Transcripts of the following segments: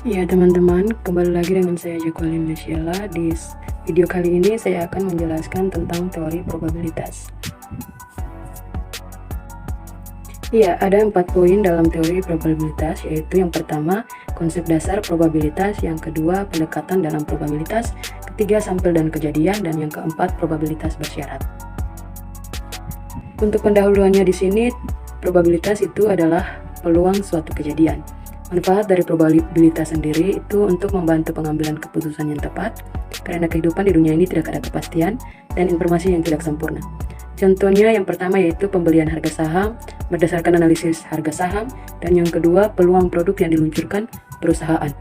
Ya teman-teman, kembali lagi dengan saya Jacqueline Mesiela. Di video kali ini saya akan menjelaskan tentang teori probabilitas. Ya, ada 4 poin dalam teori probabilitas, yaitu yang pertama, konsep dasar probabilitas, yang kedua, pendekatan dalam probabilitas, ketiga, sampel dan kejadian, dan yang keempat, probabilitas bersyarat. Untuk pendahuluannya di sini, probabilitas itu adalah peluang suatu kejadian. Manfaat dari probabilitas sendiri itu untuk membantu pengambilan keputusan yang tepat, karena kehidupan di dunia ini tidak ada kepastian dan informasi yang tidak sempurna. Contohnya yang pertama yaitu pembelian harga saham berdasarkan analisis harga saham, dan yang kedua peluang produk yang diluncurkan perusahaan.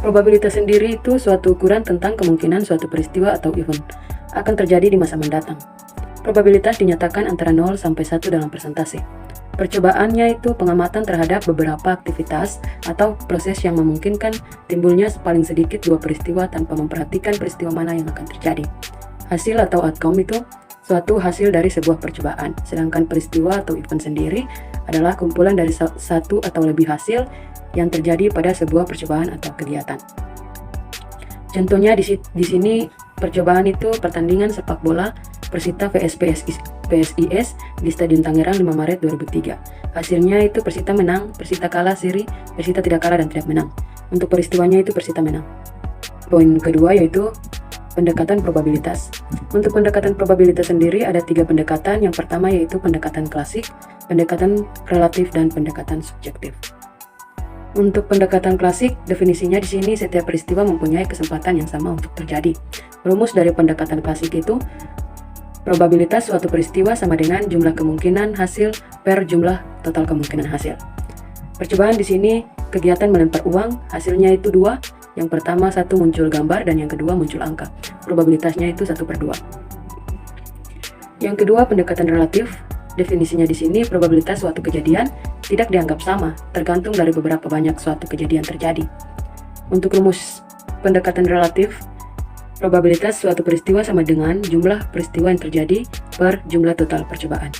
Probabilitas sendiri itu suatu ukuran tentang kemungkinan suatu peristiwa atau event akan terjadi di masa mendatang. Probabilitas dinyatakan antara 0 sampai 1 dalam persentase. Percobaannya itu pengamatan terhadap beberapa aktivitas atau proses yang memungkinkan timbulnya paling sedikit 2 peristiwa tanpa memperhatikan peristiwa mana yang akan terjadi. Hasil atau outcome itu suatu hasil dari sebuah percobaan, sedangkan peristiwa atau event sendiri adalah kumpulan dari satu atau lebih hasil yang terjadi pada sebuah percobaan atau kegiatan. Contohnya di sini percobaan itu pertandingan sepak bola Persita vs PSIS di Stadion Tangerang 5 Maret 2003. Hasilnya itu Persita menang, Persita kalah seri, Persita tidak kalah dan tidak menang. Untuk peristiwanya itu Persita menang. Poin kedua yaitu pendekatan probabilitas. Untuk pendekatan probabilitas sendiri ada 3 pendekatan. Yang pertama yaitu pendekatan klasik, pendekatan relatif, dan pendekatan subjektif. Untuk pendekatan klasik, definisinya di sini setiap peristiwa mempunyai kesempatan yang sama untuk terjadi. Rumus dari pendekatan klasik itu probabilitas suatu peristiwa sama dengan jumlah kemungkinan hasil per jumlah total kemungkinan hasil. Percobaan di sini kegiatan melempar uang, hasilnya itu 2. Yang pertama 1 muncul gambar dan yang kedua muncul angka. Probabilitasnya itu 1/2. Yang kedua pendekatan relatif. Definisinya di sini probabilitas suatu kejadian tidak dianggap sama, tergantung dari beberapa banyak suatu kejadian terjadi. Untuk rumus pendekatan relatif, probabilitas suatu peristiwa sama dengan jumlah peristiwa yang terjadi per jumlah total percobaan.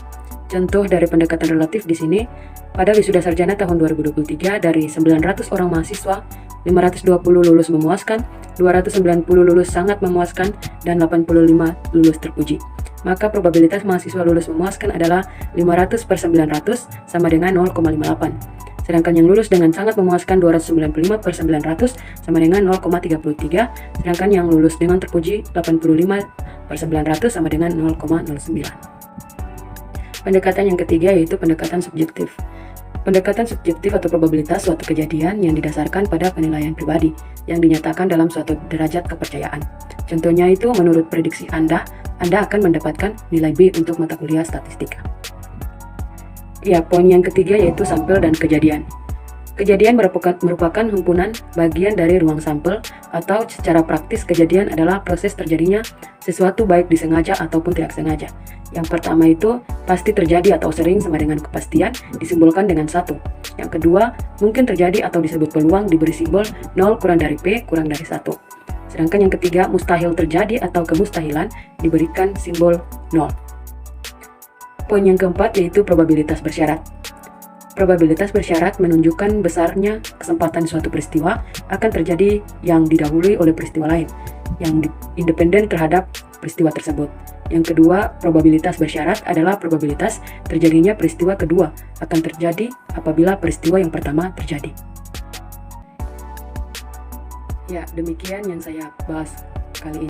Contoh dari pendekatan relatif di sini, pada wisuda sarjana tahun 2023 dari 900 orang mahasiswa, 520 lulus memuaskan, 290 lulus sangat memuaskan, dan 85 lulus terpuji. Maka probabilitas mahasiswa lulus memuaskan adalah 500/900 sama dengan 0,58. Sedangkan yang lulus dengan sangat memuaskan 295/900 sama dengan 0,33. Sedangkan yang lulus dengan terpuji 85/900 sama dengan 0,09. Pendekatan yang ketiga yaitu pendekatan subjektif. Pendekatan subjektif atau probabilitas suatu kejadian yang didasarkan pada penilaian pribadi yang dinyatakan dalam suatu derajat kepercayaan. Contohnya itu menurut prediksi Anda akan mendapatkan nilai B untuk mata kuliah statistika. Ya, poin yang ketiga yaitu sampel dan kejadian. Kejadian merupakan himpunan bagian dari ruang sampel, atau secara praktis kejadian adalah proses terjadinya sesuatu baik disengaja ataupun tidak sengaja. Yang pertama itu pasti terjadi atau sering sama dengan kepastian disimbolkan dengan 1. Yang kedua mungkin terjadi atau disebut peluang diberi simbol 0 kurang dari P kurang dari 1. Sedangkan yang ketiga mustahil terjadi atau kemustahilan diberikan simbol 0. Poin yang keempat yaitu probabilitas bersyarat. Probabilitas bersyarat menunjukkan besarnya kesempatan suatu peristiwa akan terjadi yang didahului oleh peristiwa lain yang independen terhadap peristiwa tersebut. Yang kedua, probabilitas bersyarat adalah probabilitas terjadinya peristiwa kedua akan terjadi apabila peristiwa yang pertama terjadi. Ya, demikian yang saya bahas kali ini.